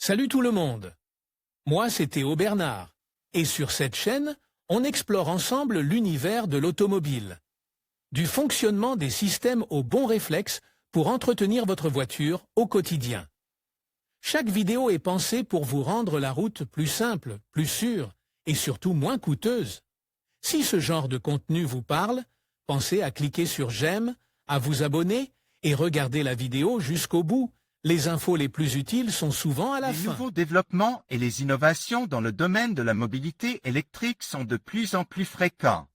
Salut tout le monde. Moi, c'est Théo Bernard. Et sur cette chaîne, on explore ensemble l'univers de l'automobile. Du fonctionnement des systèmes aux bons réflexes pour entretenir votre voiture au quotidien. Chaque vidéo est pensée pour vous rendre la route plus simple, plus sûre et surtout moins coûteuse. Si ce genre de contenu vous parle, pensez à cliquer sur j'aime, à vous abonner et regarder la vidéo jusqu'au bout. Les infos les plus utiles sont souvent à la fin. Les nouveaux développements et les innovations dans le domaine de la mobilité électrique sont de plus en plus fréquents.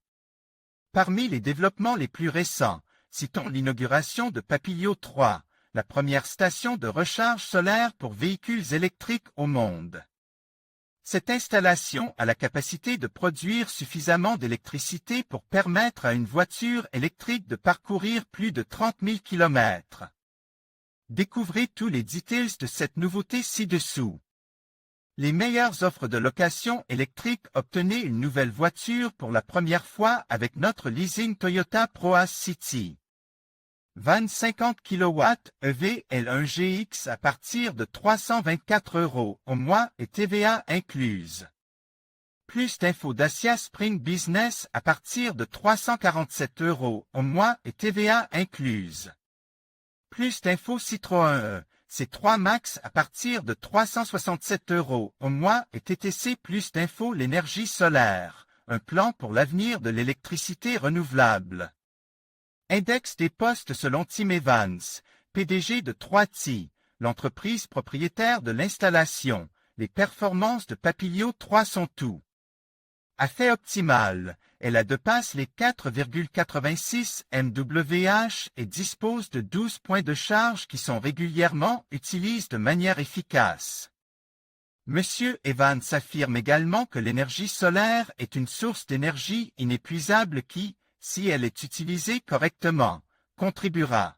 Parmi les développements les plus récents, citons l'inauguration de Papilio 3, la première station de recharge solaire pour véhicules électriques au monde. Cette installation a la capacité de produire suffisamment d'électricité pour permettre à une voiture électrique de parcourir plus de 30 000 km. Découvrez tous les details de cette nouveauté ci-dessous. Les meilleures offres de location électrique. Obtenez une nouvelle voiture pour la première fois avec notre leasing Toyota Proace City. Van 50 kW EV L1GX à partir de 324 € au mois et TVA incluse. Plus d'infos Dacia Spring Business à partir de 347 € au mois et TVA incluse. Plus d'infos Citroën C3 Max à partir de 367 € au mois et TTC. Plus d'infos l'énergie solaire, un plan pour l'avenir de l'électricité renouvelable. Index des postes selon Tim Evans, PDG de 3T, l'entreprise propriétaire de l'installation. Les performances de Papilio 3 sont tout à fait optimales. Elle dépasse les 4,86 MWh et dispose de 12 points de charge qui sont régulièrement utilisés de manière efficace. Monsieur Evans affirme également que l'énergie solaire est une source d'énergie inépuisable qui, si elle est utilisée correctement, contribuera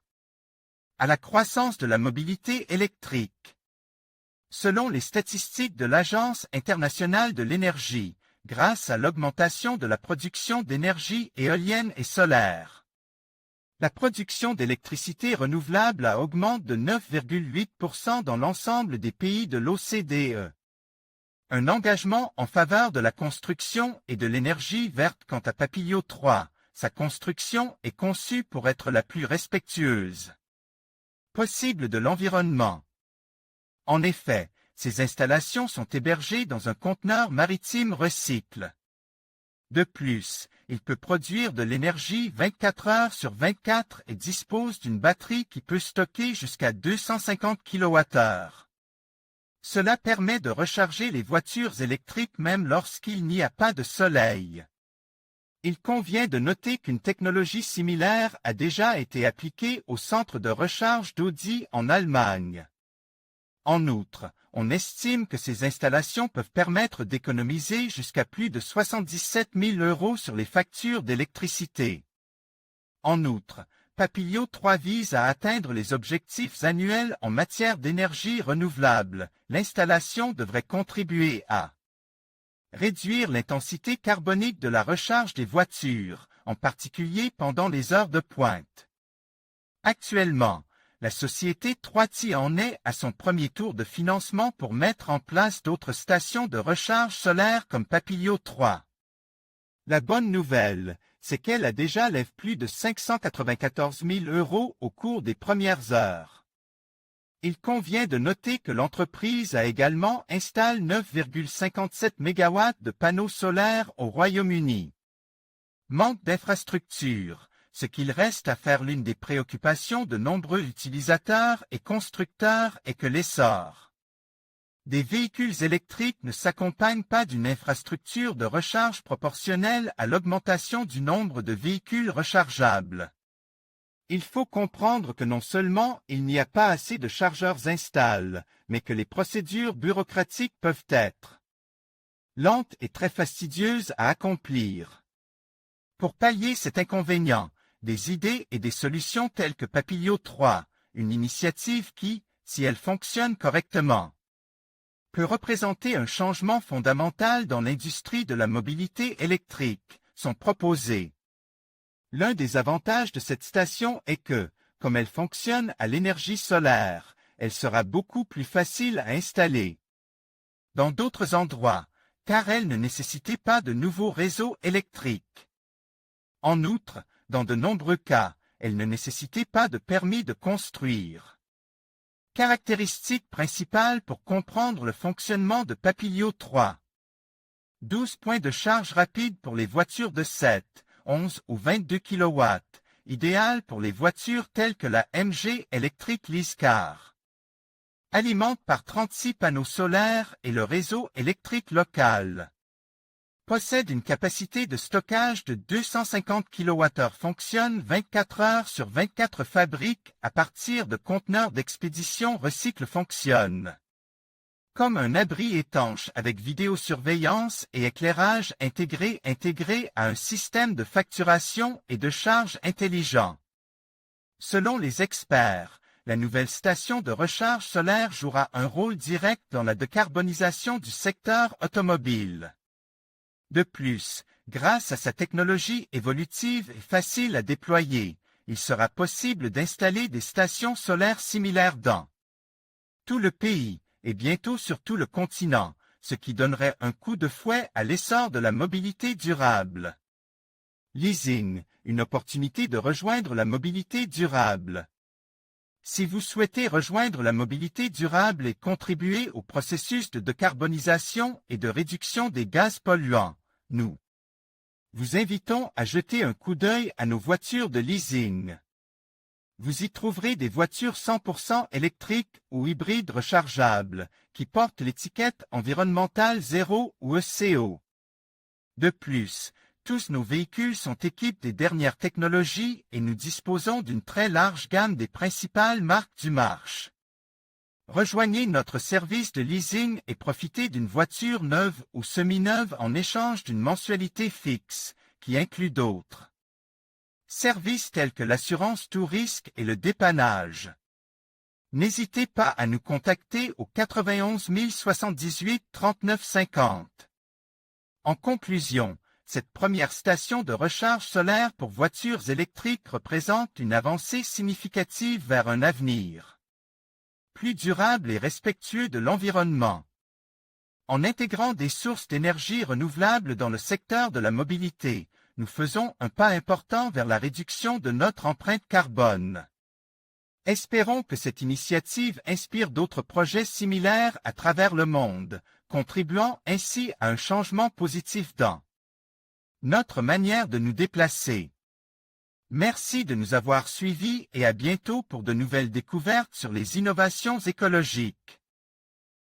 à la croissance de la mobilité électrique. Selon les statistiques de l'Agence internationale de l'énergie, grâce à l'augmentation de la production d'énergie éolienne et solaire, la production d'électricité renouvelable augmente de 9,8% dans l'ensemble des pays de l'OCDE. Un engagement en faveur de la construction et de l'énergie verte. Quant à Papilio 3, sa construction est conçue pour être la plus respectueuse possible de l'environnement. En effet, ces installations sont hébergées dans un conteneur maritime recycle. De plus, il peut produire de l'énergie 24 heures sur 24 et dispose d'une batterie qui peut stocker jusqu'à 250 kWh. Cela permet de recharger les voitures électriques même lorsqu'il n'y a pas de soleil. Il convient de noter qu'une technologie similaire a déjà été appliquée au centre de recharge d'Audi en Allemagne. En outre, on estime que ces installations peuvent permettre d'économiser jusqu'à plus de 77 000 € sur les factures d'électricité. En outre, Papilio 3 vise à atteindre les objectifs annuels en matière d'énergie renouvelable. L'installation devrait contribuer à réduire l'intensité carbonique de la recharge des voitures, en particulier pendant les heures de pointe. Actuellement, la société 3T en est à son premier tour de financement pour mettre en place d'autres stations de recharge solaire comme Papilio 3. La bonne nouvelle, c'est qu'elle a déjà levé plus de 594 000 € au cours des premières heures. Il convient de noter que l'entreprise a également installé 9,57 MW de panneaux solaires au Royaume-Uni. Manque d'infrastructures. Ce qu'il reste à faire. L'une des préoccupations de nombreux utilisateurs et constructeurs est que l'essor des véhicules électriques ne s'accompagne pas d'une infrastructure de recharge proportionnelle à l'augmentation du nombre de véhicules rechargeables. Il faut comprendre que non seulement il n'y a pas assez de chargeurs installés, mais que les procédures bureaucratiques peuvent être lentes et très fastidieuses à accomplir. Pour pallier cet inconvénient, des idées et des solutions telles que Papilio 3, une initiative qui, si elle fonctionne correctement, peut représenter un changement fondamental dans l'industrie de la mobilité électrique, sont proposées. L'un des avantages de cette station est que, comme elle fonctionne à l'énergie solaire, elle sera beaucoup plus facile à installer. Dans d'autres endroits, car elle ne nécessitait pas de nouveaux réseaux électriques. En outre, dans de nombreux cas, elle ne nécessitait pas de permis de construire. Caractéristiques principales pour comprendre le fonctionnement de Papilio 3. 12 points de charge rapide pour les voitures de 7, 11 ou 22 kW, idéal pour les voitures telles que la MG Electric Lease Car. Alimente par 36 panneaux solaires et le réseau électrique local. Possède une capacité de stockage de 250 kWh. Fonctionne 24 heures sur 24. Fabrique à partir de conteneurs d'expédition. Recycle. Fonctionne comme un abri étanche avec vidéosurveillance et éclairage intégré à un système de facturation et de charge intelligent. Selon les experts, la nouvelle station de recharge solaire jouera un rôle direct dans la décarbonisation du secteur automobile. De plus, grâce à sa technologie évolutive et facile à déployer, il sera possible d'installer des stations solaires similaires dans tout le pays et bientôt sur tout le continent, ce qui donnerait un coup de fouet à l'essor de la mobilité durable. Leasing, une opportunité de rejoindre la mobilité durable. Si vous souhaitez rejoindre la mobilité durable et contribuer au processus de décarbonisation et de réduction des gaz polluants, nous vous invitons à jeter un coup d'œil à nos voitures de leasing. Vous y trouverez des voitures 100% électriques ou hybrides rechargeables, qui portent l'étiquette environnementale 0 ou ECO. De plus, tous nos véhicules sont équipés des dernières technologies et nous disposons d'une très large gamme des principales marques du marché. Rejoignez notre service de leasing et profitez d'une voiture neuve ou semi-neuve en échange d'une mensualité fixe, qui inclut d'autres services tels que l'assurance tout risque et le dépannage. N'hésitez pas à nous contacter au 91 078 39 50. En conclusion, cette première station de recharge solaire pour voitures électriques représente une avancée significative vers un avenir plus durable et respectueux de l'environnement. En intégrant des sources d'énergie renouvelables dans le secteur de la mobilité, nous faisons un pas important vers la réduction de notre empreinte carbone. Espérons que cette initiative inspire d'autres projets similaires à travers le monde, contribuant ainsi à un changement positif dans notre manière de nous déplacer. Merci de nous avoir suivis et à bientôt pour de nouvelles découvertes sur les innovations écologiques.